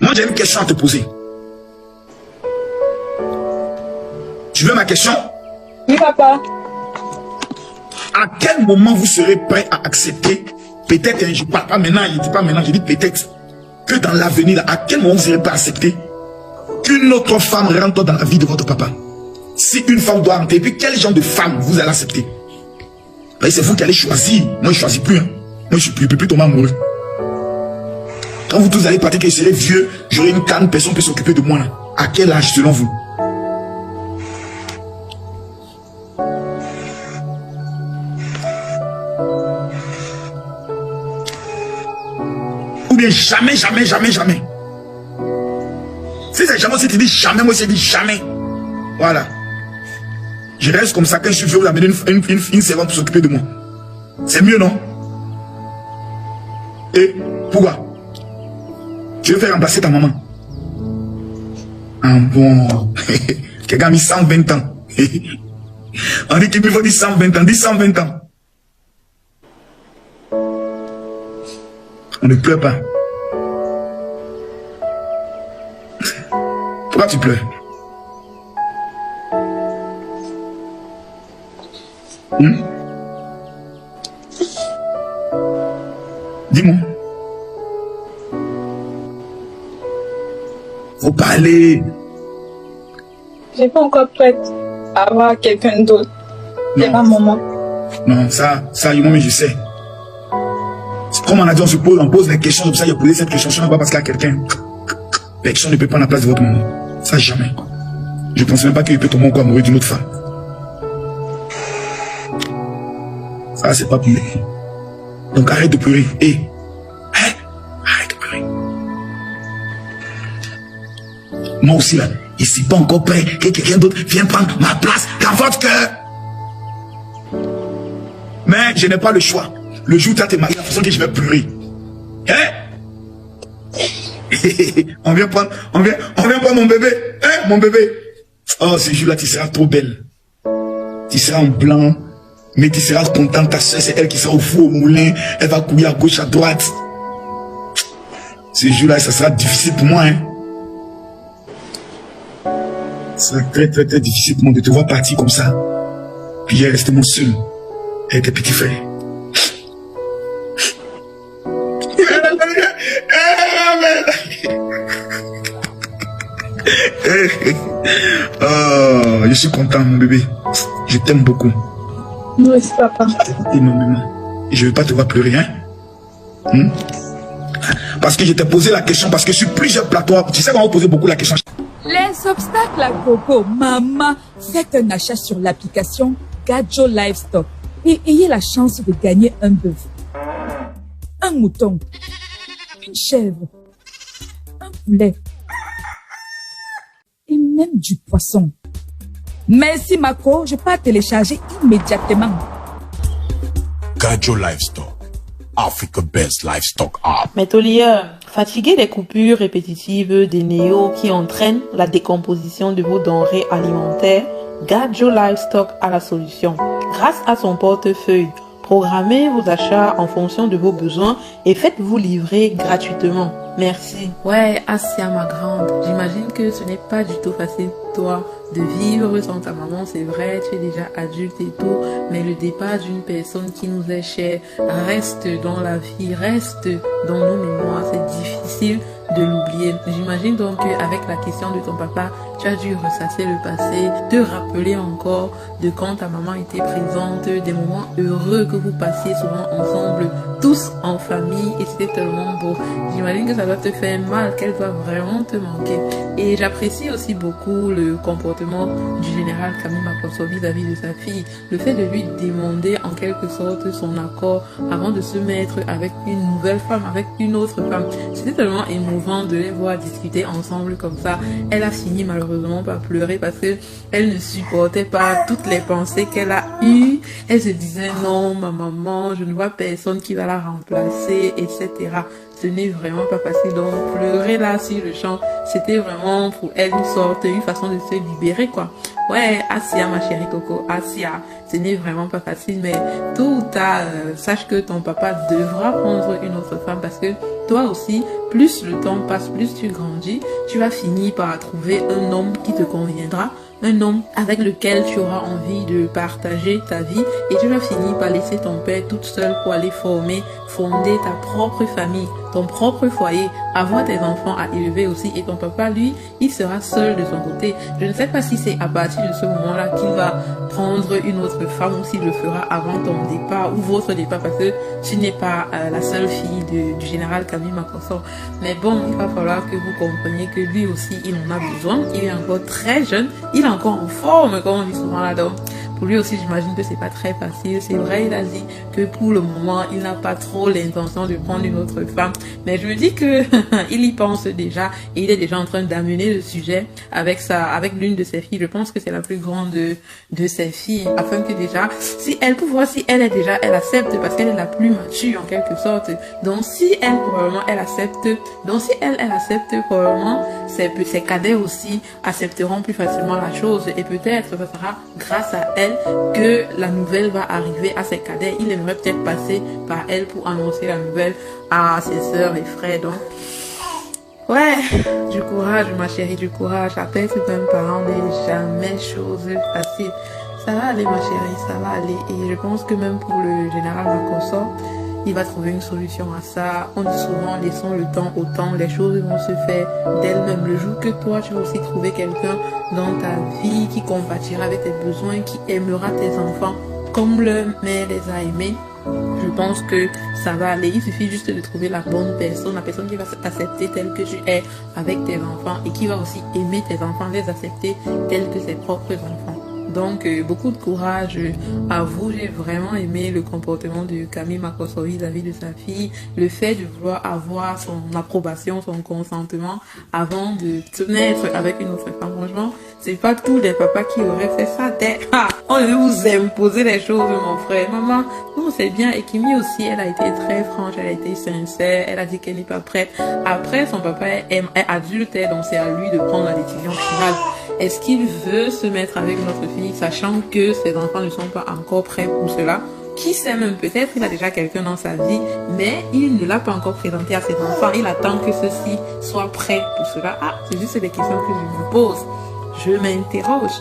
Moi, j'ai une question à te poser. Tu veux ma question? Oui, papa. À quel moment vous serez prêt à accepter, peut-être, je ne parle pas maintenant, je ne dis pas maintenant, je dis peut-être, que dans l'avenir, à quel moment vous serez prêt à accepter qu'une autre femme rentre dans la vie de votre papa? Si une femme doit rentrer, puis quel genre de femme vous allez accepter? C'est vous qui allez choisir. Moi, je ne choisis plus. Hein. Moi, je ne peux plus tomber amoureux. Quand vous tous allez partir, que je serai vieux, j'aurai une canne, personne ne peut s'occuper de moi. Là. À quel âge, selon vous? Ou bien jamais, jamais, jamais, jamais. Si c'est jamais, si tu dis jamais, moi, je dis jamais. Voilà. Je reste comme ça, quand je suis vieux, vous amenez une servante pour s'occuper de moi. C'est mieux, non? Et pourquoi? Tu veux faire remplacer ta maman? Ah bon. Quelqu'un a mis 120 ans. On dit qu'il faut dire 120 ans. Dis 120 ans. On ne pleure pas. Pourquoi tu pleures? Dis-moi. Faut parler. Je n'ai pas encore prête à avoir quelqu'un d'autre. C'est pas maman. Non, ça, moi, je sais. Comme on a dit, on pose des questions, comme ça, il a posé cette question, ce n'est pas parce qu'il y a quelqu'un. Personne ne peut prendre la place de votre maman. Ça, jamais. Je ne pense même pas qu'il peut tomber encore amoureux d'une autre femme. Ça, c'est pas pour lui. Donc, arrête de pleurer. Arrête de pleurer. Moi aussi, là, je ne suis pas encore prêt que quelqu'un d'autre vienne prendre ma place dans votre cœur. Mais je n'ai pas le choix. Le jour où tu as tes mariés, la façon que je vais pleurer. On vient prendre mon bébé. Mon bébé. Oh, ce jour-là, tu seras trop belle. Tu seras en blanc. Mais tu seras contente, ta soeur, c'est elle qui sera au four, au moulin. Elle va courir à gauche, à droite. Ce jour-là, ça sera difficile pour moi. Ça sera très, très, très difficile pour moi de te voir partir comme ça. Puis je reste mon seul. Avec tes petits frères. Oh, je suis content, mon bébé. Je t'aime beaucoup. Moi aussi, papa. Énormément. Et je ne veux pas te voir pleurer, hein? Parce que je t'ai posé la question, parce que sur plusieurs plateaux, tu sais qu'on va poser beaucoup la question. Les obstacles à Coco, maman, faites un achat sur l'application Gadjo Livestock et ayez la chance de gagner un bœuf, un mouton, une chèvre, un poulet et même du poisson. Merci Mako, je peux télécharger immédiatement. Gadjo Livestock, Africa Best Livestock App. Mais Tolia, fatigué des coupures répétitives des néos qui entraînent la décomposition de vos denrées alimentaires, Gadjo Livestock a la solution. Grâce à son portefeuille, programmez vos achats en fonction de vos besoins et faites-vous livrer gratuitement. Merci. Ouais, Asia ma grande, j'imagine que ce n'est pas du tout facile toi de vivre sans ta maman, c'est vrai, tu es déjà adulte et tout, mais le départ d'une personne qui nous est chère reste dans la vie, reste dans nos mémoires, c'est difficile de l'oublier. J'imagine donc qu'avec la question de ton papa, tu as dû ressasser le passé, te rappeler encore de quand ta maman était présente, des moments heureux que vous passiez souvent ensemble, tous en famille, et c'était tellement beau. J'imagine que ça doit te faire mal, qu'elle doit vraiment te manquer. Et j'apprécie aussi beaucoup le comportement du général Camille Makosso vis-à-vis de sa fille. Le fait de lui demander en quelque sorte son accord avant de se mettre avec une nouvelle femme, avec une autre femme. C'était tellement émouvant de les voir discuter ensemble comme ça. Elle a fini malheureusement par pleurer parce que elle ne supportait pas toutes les pensées qu'elle a eues. Elle se disait non, ma maman, je ne vois personne qui va la remplacer, etc. Ce n'est vraiment pas facile. Donc pleurer là sur le champ, c'était vraiment pour elle une façon de se libérer quoi. Ouais, Asia ma chérie Coco, Asia, ce n'est vraiment pas facile, mais tôt ou tard, sache que ton papa devra prendre une autre femme parce que toi aussi, plus le temps passe, plus tu grandis, tu vas finir par trouver un homme qui te conviendra, un homme avec lequel tu auras envie de partager ta vie et tu vas finir par laisser ton père toute seule pour aller fonder ta propre famille, ton propre foyer, avoir tes enfants à élever aussi et ton papa, lui, il sera seul de son côté. Je ne sais pas si c'est à partir de ce moment-là qu'il va prendre une autre femme ou s'il le fera avant ton départ ou votre départ parce que tu n'es pas la seule fille du général Camille Makosor. Mais bon, il va falloir que vous compreniez que lui aussi, il en a besoin. Il est encore très jeune, il est encore en forme, comme on dit souvent là-dedans. Pour lui aussi, j'imagine que c'est pas très facile. C'est vrai, il a dit que pour le moment, il n'a pas trop l'intention de prendre une autre femme. Mais je me dis que il y pense déjà et il est déjà en train d'amener le sujet avec l'une de ses filles. Je pense que c'est la plus grande de ses filles, afin que déjà, si elle accepte parce qu'elle est la plus mature en quelque sorte. Donc si elle probablement elle accepte, probablement ses cadets aussi accepteront plus facilement la chose et peut-être ça sera grâce à elle que la nouvelle va arriver à ses cadets. Il aimerait peut-être passer par elle pour annoncer la nouvelle à ses sœurs et frères. Donc, ouais, du courage ma chérie, du courage. Après, c'est un parent n'est jamais chose facile. Ça va aller ma chérie, ça va aller. Et je pense que même pour le général Makosor, il va trouver une solution à ça. On dit souvent, laissons le temps au temps, les choses vont se faire d'elles-mêmes. Le jour que toi, tu vas aussi trouver quelqu'un dans ta vie qui compatira avec tes besoins, qui aimera tes enfants comme leur mère les a aimés. Je pense que ça va aller. Il suffit juste de trouver la bonne personne, la personne qui va t'accepter telle que tu es avec tes enfants et qui va aussi aimer tes enfants, les accepter tels que ses propres enfants. Donc, beaucoup de courage à vous. J'ai vraiment aimé le comportement de Camille Makosor vis-à-vis de sa fille. Le fait de vouloir avoir son approbation, son consentement avant de se mettre avec une autre femme. Franchement, c'est pas tous les papas qui auraient fait ça. On veut vous imposer les choses, mon frère. Maman, non, c'est bien. Et Kimi aussi, elle a été très franche, elle a été sincère. Elle a dit qu'elle n'est pas prête. Après, son papa est adulte, donc c'est à lui de prendre la décision finale. Est-ce qu'il veut se mettre avec notre fille, sachant que ses enfants ne sont pas encore prêts pour cela? Qui sait, même peut-être il a déjà quelqu'un dans sa vie, mais il ne l'a pas encore présenté à ses enfants. Il attend que ceux-ci soient prêts pour cela. Ah, c'est juste des questions que je me pose. Je m'interroge.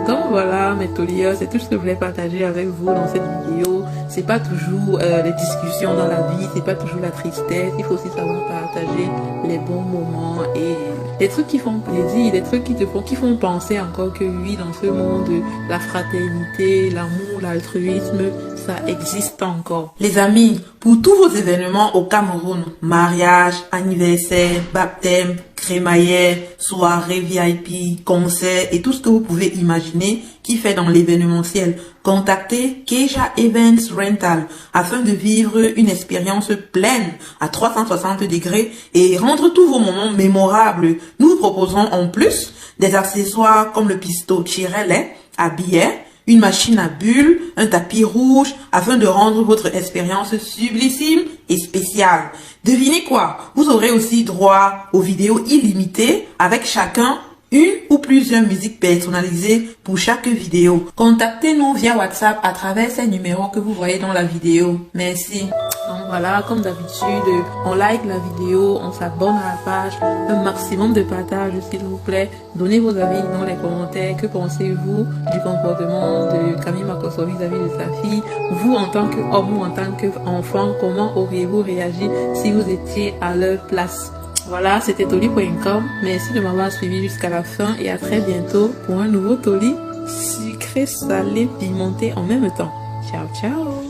Donc voilà, mes tauliers, c'est tout ce que je voulais partager avec vous dans cette vidéo. C'est pas toujours les discussions dans la vie, c'est pas toujours la tristesse. Il faut aussi savoir partager les bons moments et des trucs qui font plaisir, des trucs qui font penser encore que oui, dans ce monde, la fraternité, l'amour, l'altruisme, ça existe encore. Les amis, pour tous vos événements au Cameroun, mariage, anniversaire, baptême, crémaillère, soirée VIP, concert et tout ce que vous pouvez imaginer qui fait dans l'événementiel, contactez Keja Events Rental afin de vivre une expérience pleine à 360 degrés et rendre tous vos moments mémorables. Nous vous proposons en plus des accessoires comme le pistolet Chirelais à billets, une machine à bulles, un tapis rouge, afin de rendre votre expérience sublissime et spéciale. Devinez quoi? Vous aurez aussi droit aux vidéos illimitées avec chacun une ou plusieurs musiques personnalisées pour chaque vidéo. Contactez-nous via WhatsApp à travers ces numéros que vous voyez dans la vidéo. Merci. Donc voilà, comme d'habitude, on like la vidéo, on s'abonne à la page, un maximum de partage s'il vous plaît. Donnez vos avis dans les commentaires. Que pensez-vous du comportement de Camille Makosor vis-à-vis de sa fille? Vous en tant qu'homme ou en tant qu'enfant, comment auriez-vous réagi si vous étiez à leur place? Voilà, c'était Toli.com. Merci de m'avoir suivi jusqu'à la fin et à très bientôt pour un nouveau Toli sucré, salé, pimenté en même temps. Ciao, ciao.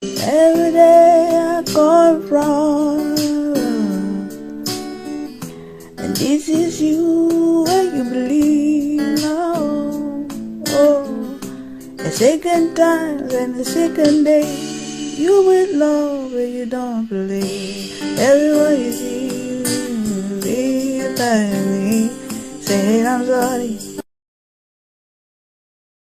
Every day I go wrong, and this is you and you believe now. Oh, the second time and the second day you with love but you don't believe. Everyone you see, like me, saying I'm sorry,